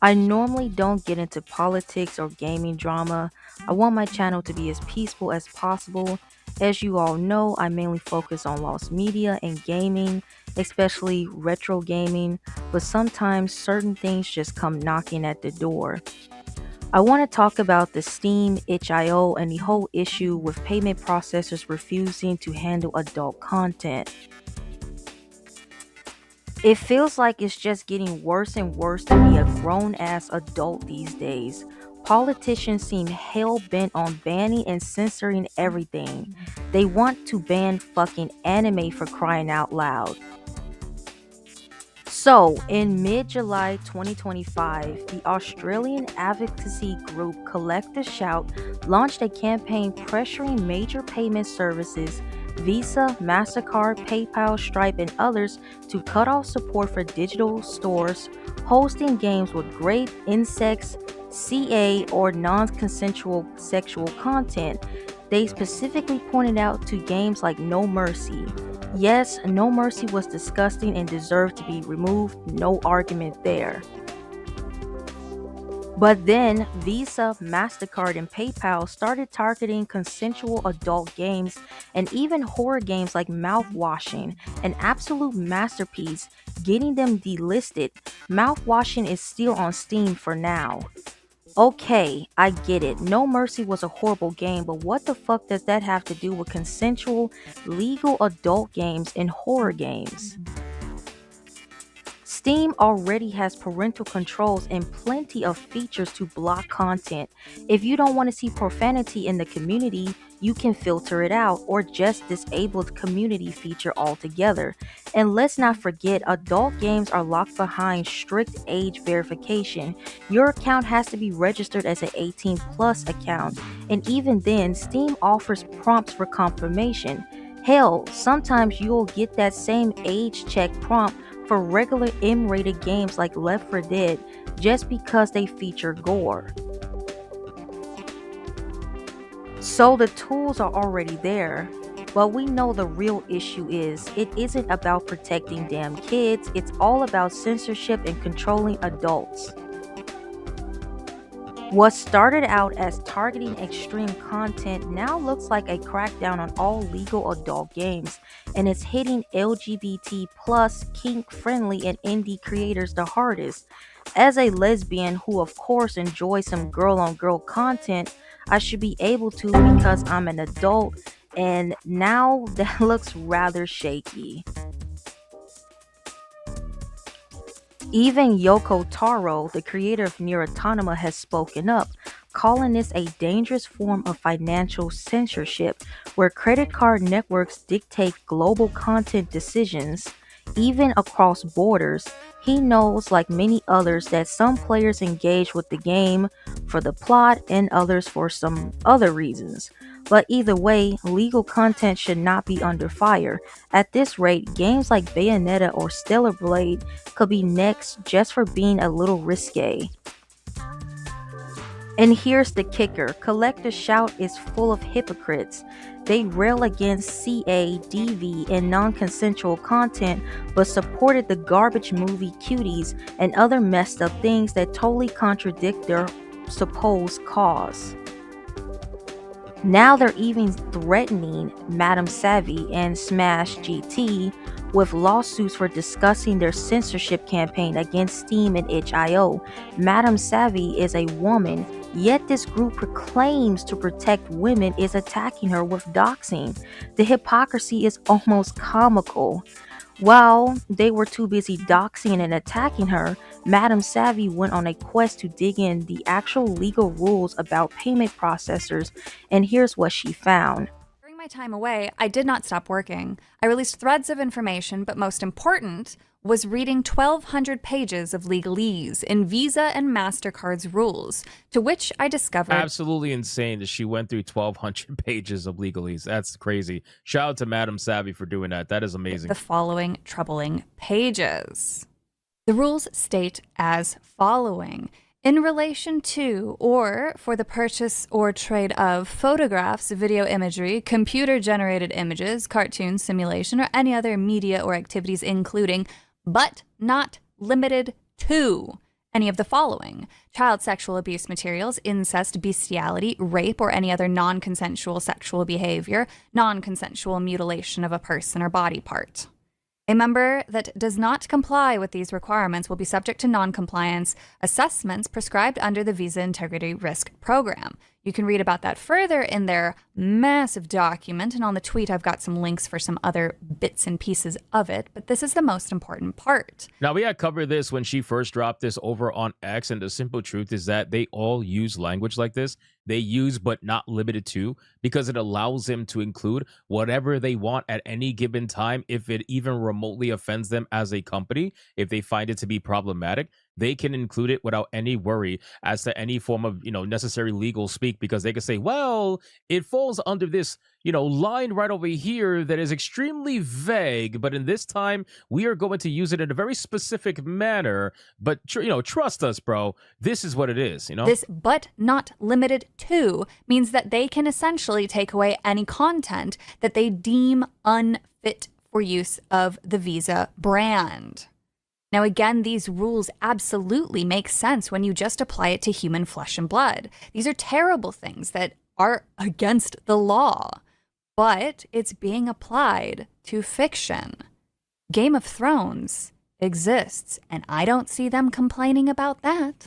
I normally don't get into politics or gaming drama. I want my channel to be as peaceful as possible. As you all know, I mainly focus on lost media and gaming, especially retro gaming, but sometimes certain things just come knocking at the door. I want to talk about the Steam itch.io and the whole issue with payment processors refusing to handle adult content. It feels like it's just getting worse and worse to be a grown ass adult these days. Politicians seem hell bent on banning and censoring everything. They want to ban fucking anime for crying out loud. So, in mid July 2025, the Australian advocacy group Collect the Shout launched a campaign pressuring major payment services Visa, MasterCard, PayPal, Stripe, and others to cut off support for digital stores hosting games with grape, insects, CA, or non consensual sexual content. They specifically pointed out to games like No Mercy. Yes, No Mercy was disgusting and deserved to be removed, no argument there. But then Visa, MasterCard, and PayPal started targeting consensual adult games and even horror games like Mouthwashing, an absolute masterpiece, getting them delisted. Mouthwashing is still on Steam for now. Okay, I get it. No Mercy was a horrible game, but what the fuck does that have to do with consensual, legal adult games and horror games? Steam already has parental controls and plenty of features to block content. If you don't want to see profanity in the community, you can filter it out or just disable the community feature altogether. And let's not forget, adult games are locked behind strict age verification. Your account has to be registered as an 18 plus account, and even then, Steam offers prompts for confirmation. Hell, sometimes you'll get that same age check prompt for regular M-rated games like Left 4 Dead just because they feature gore. So the tools are already there, but we know the real issue is it isn't about protecting damn kids, it's all about censorship and controlling adults. What started out as targeting extreme content now looks like a crackdown on all legal adult games, and it's hitting LGBT plus, kink friendly, and indie creators the hardest. As a lesbian who, of course, enjoys some girl on girl content, I should be able to because I'm an adult, and now that looks rather shaky. Even Yoko Taro, the creator of Nier Automata, has spoken up, calling this a dangerous form of financial censorship where credit card networks dictate global content decisions, even across borders. He knows, like many others, that some players engage with the game for the plot and others for some other reasons. But either way, legal content should not be under fire. At this rate, games like Bayonetta or Stellar Blade could be next just for being a little risque. And here's the kicker, Collect the Shout is full of hypocrites. They rail against CA, DV, and non consensual content, but supported the garbage movie Cuties and other messed up things that totally contradict their supposed cause. Now they're even threatening Madam Savvy and Smash GT with lawsuits for discussing their censorship campaign against Steam and itch.io. Madam Savvy is a woman, yet this group proclaims to protect women is attacking her with doxing. The hypocrisy is almost comical. While they were too busy doxing and attacking her, Madam Savvy went on a quest to dig in the actual legal rules about payment processors, and here's what she found. During my time away, I did not stop working. I released threads of information, but most important was reading 1,200 pages of legalese in Visa and MasterCard's rules, to which I discovered Absolutely insane that she went through 1,200 pages of legalese. That's crazy. Shout out to Madam Savvy for doing that. That is amazing. the following troubling pages. The rules state as following. In relation to or for the purchase or trade of photographs, video imagery, computer-generated images, cartoons, simulation, or any other media or activities including, but not limited to any of the following: child sexual abuse materials, incest, bestiality, rape, or any other non-consensual sexual behavior, non-consensual mutilation of a person or body part. A member that does not comply with these requirements will be subject to non-compliance assessments prescribed under the Visa Integrity Risk Program. You can read about that further in their massive document, and on the tweet I've got some links for some other bits and pieces of it, but this is the most important part. Now, we had covered this when she first dropped this over on X, and the simple truth is that they all use language like this. They use but not limited to, because it allows them to include whatever they want at any given time. If it even remotely offends them as a company, if they find it to be problematic, they can include it without any worry as to any form of, necessary legal speak, because they can say, well, it falls under this, line right over here that is extremely vague, but in this time we are going to use it in a very specific manner. But trust us, bro, this is what it is. This "but not limited to" means that they can essentially take away any content that they deem unfit for use of the Visa brand. Now, again, these rules absolutely make sense when you just apply it to human flesh and blood. These are terrible things that are against the law, but it's being applied to fiction. Game of Thrones exists, and I don't see them complaining about that.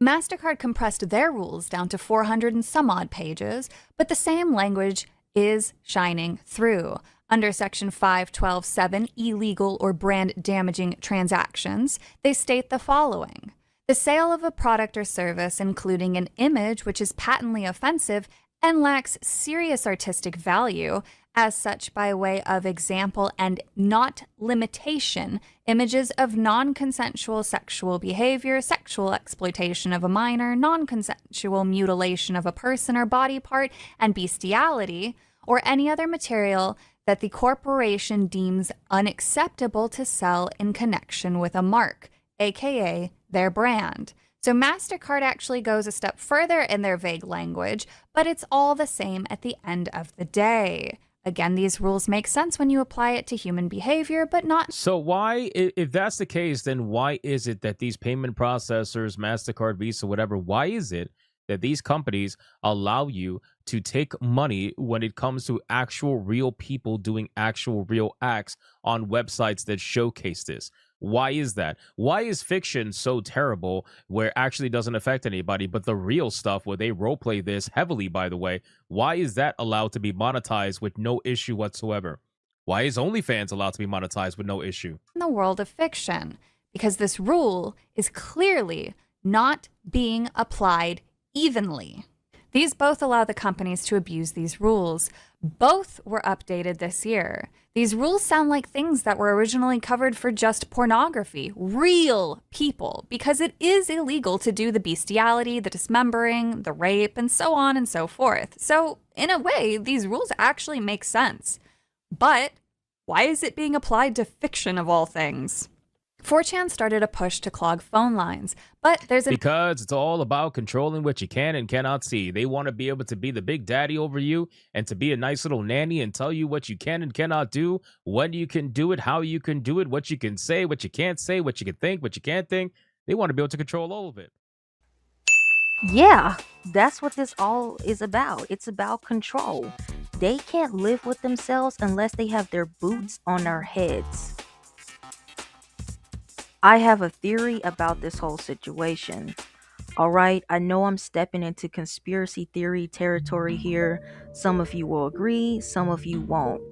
MasterCard compressed their rules down to 400 and some odd pages, but the same language is shining through. Under Section 512.7, illegal or brand-damaging transactions, they state the following: the sale of a product or service, including an image which is patently offensive and lacks serious artistic value, as such by way of example and not limitation, images of non-consensual sexual behavior, sexual exploitation of a minor, non-consensual mutilation of a person or body part, and bestiality, or any other material that the corporation deems unacceptable to sell in connection with a mark, aka their brand. So MasterCard actually goes a step further in their vague language, but it's all the same at the end of the day. Again, these rules make sense when you apply it to human behavior, but not. So why, if that's the case, then why is it that these payment processors, MasterCard, Visa, whatever, why is it that these companies allow you to take money when it comes to actual real people doing actual real acts on websites that showcase this? Why is that? Why is fiction so terrible where it actually doesn't affect anybody, but the real stuff where they roleplay this heavily, by the way, why is that allowed to be monetized with no issue whatsoever? Why is OnlyFans allowed to be monetized with no issue? In the world of fiction, because this rule is clearly not being applied evenly. These both allow the companies to abuse these rules. Both were updated this year. These rules sound like things that were originally covered for just pornography, real people, because it is illegal to do the bestiality, the dismembering, the rape, and so on and so forth. So, in a way, these rules actually make sense. But why is it being applied to fiction of all things? 4chan started a push to clog phone lines, but because it's all about controlling what you can and cannot see. They want to be able to be the big daddy over you and to be a nice little nanny and tell you what you can and cannot do, when you can do it, how you can do it, what you can say, what you can't say, what you can think, what you can't think. They want to be able to control all of it. Yeah, that's what this all is about. It's about control. They can't live with themselves unless they have their boots on their heads. I have a theory about this whole situation. Alright, I know I'm stepping into conspiracy theory territory here. Some of you will agree, some of you won't.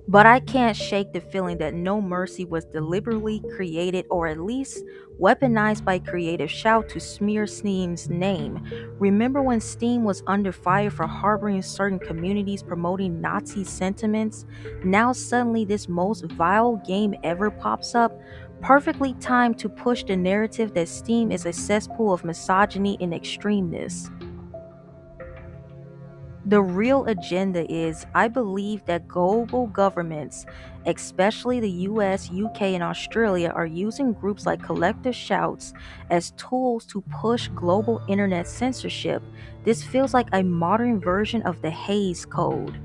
But I can't shake the feeling that No Mercy was deliberately created, or at least weaponized by Creative Shout to smear Steam's name. Remember when Steam was under fire for harboring certain communities promoting Nazi sentiments? Now suddenly this most vile game ever pops up, perfectly timed to push the narrative that Steam is a cesspool of misogyny and extremeness. The real agenda is, I believe that global governments, especially the US, UK, and Australia, are using groups like Collective Shouts as tools to push global internet censorship. This feels like a modern version of the Hays Code.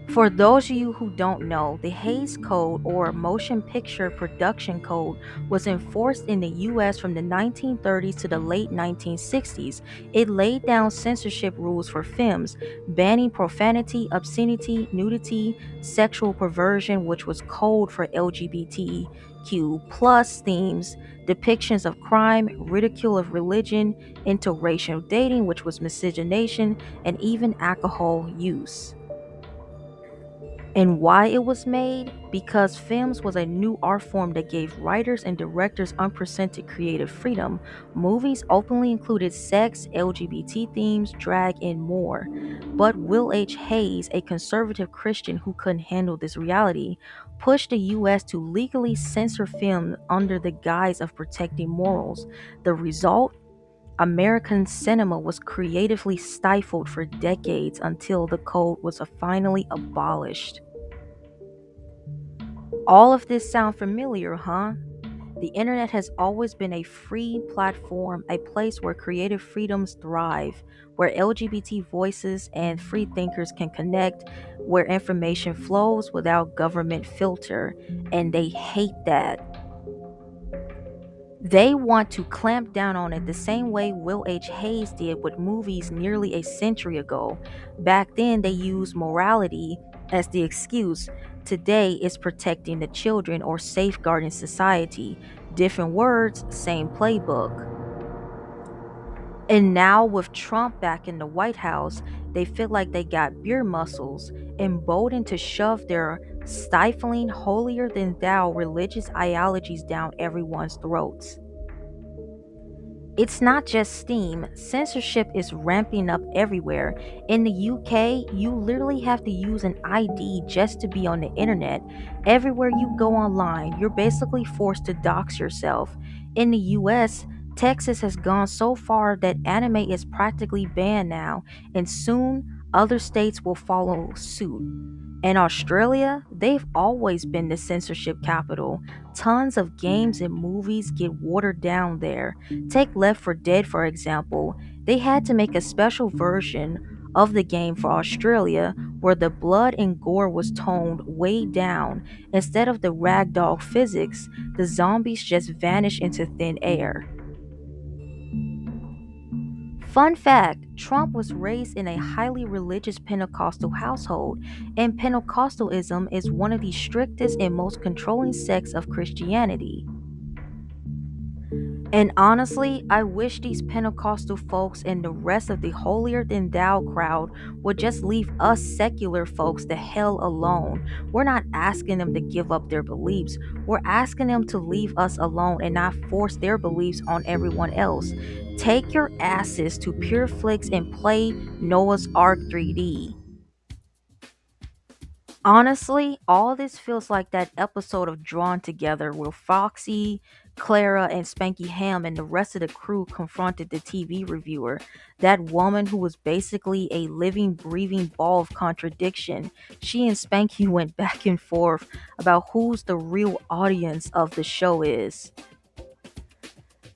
For those of you who don't know, the Hays Code, or Motion Picture Production Code, was enforced in the US from the 1930s to the late 1960s. It laid down censorship rules for films, banning profanity, obscenity, nudity, sexual perversion, which was code for LGBTQ plus themes, depictions of crime, ridicule of religion, interracial dating, which was miscegenation, and even alcohol use. And why it was made? Because films was a new art form that gave writers and directors unprecedented creative freedom. Movies openly included sex, LGBT themes, drag, and more. But Will H. Hayes, a conservative Christian who couldn't handle this reality, pushed the US to legally censor film under the guise of protecting morals. The result? American cinema was creatively stifled for decades until the code was finally abolished. All of this sound familiar, huh? The internet has always been a free platform, a place where creative freedoms thrive, where LGBT voices and free thinkers can connect, where information flows without government filter, and they hate that. They want to clamp down on it the same way Will H. Hayes did with movies nearly a century ago. Back then, they used morality as the excuse. Today, it's protecting the children or safeguarding society. Different words, same playbook. And now, with Trump back in the White House, they feel like they got beer muscles, emboldened to shove their stifling, holier than thou religious ideologies down everyone's throats. It's not just Steam, censorship is ramping up everywhere. In the UK, you literally have to use an ID just to be on the internet. Everywhere you go online, you're basically forced to dox yourself. In the US, Texas has gone so far that anime is practically banned now, and soon other states will follow suit. In Australia, they've always been the censorship capital. Tons of games and movies get watered down there. Take Left 4 Dead, for example. They had to make a special version of the game for Australia where the blood and gore was toned way down. Instead of the ragdoll physics, the zombies just vanish into thin air. Fun fact, Trump was raised in a highly religious Pentecostal household, and Pentecostalism is one of the strictest and most controlling sects of Christianity. And honestly, I wish these Pentecostal folks and the rest of the holier than thou crowd would just leave us secular folks the hell alone. We're not asking them to give up their beliefs, we're asking them to leave us alone and not force their beliefs on everyone else. Take your asses to PureFlix and play Noah's Ark 3D. Honestly, all this feels like that episode of Drawn Together where Foxy, Clara, and Spanky Ham and the rest of the crew confronted the TV reviewer. That woman who was basically a living, breathing ball of contradiction. She and Spanky went back and forth about who's the real audience of the show is.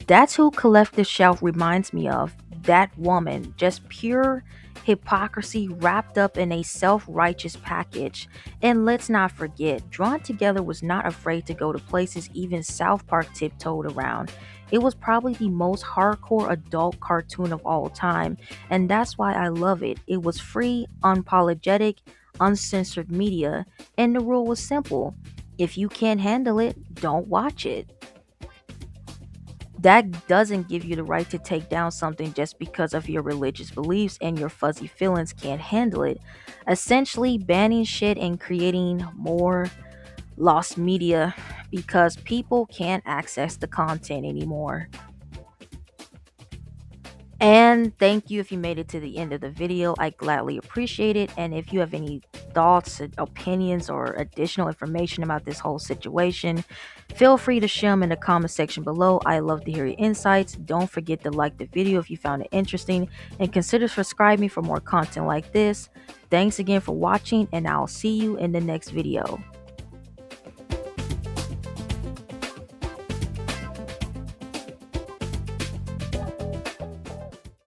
That's who Collective Shout reminds me of. That woman. Just pure hypocrisy wrapped up in a self-righteous package. And let's not forget, Drawn Together was not afraid to go to places even South Park tiptoed around. It was probably the most hardcore adult cartoon of all time, and that's why I love it. It was free, unapologetic, uncensored media, and the rule was simple. If you can't handle it, don't watch it. That doesn't give you the right to take down something just because of your religious beliefs and your fuzzy feelings can't handle it. Essentially, banning shit and creating more lost media because people can't access the content anymore. And thank you if you made it to the end of the video. I gladly appreciate it. And if you have any thoughts, opinions, or additional information about this whole situation, feel free to share them in the comment section below. I love to hear your insights. Don't forget to like the video if you found it interesting, and consider subscribing for more content like this. Thanks again for watching, and I'll see you in the next video.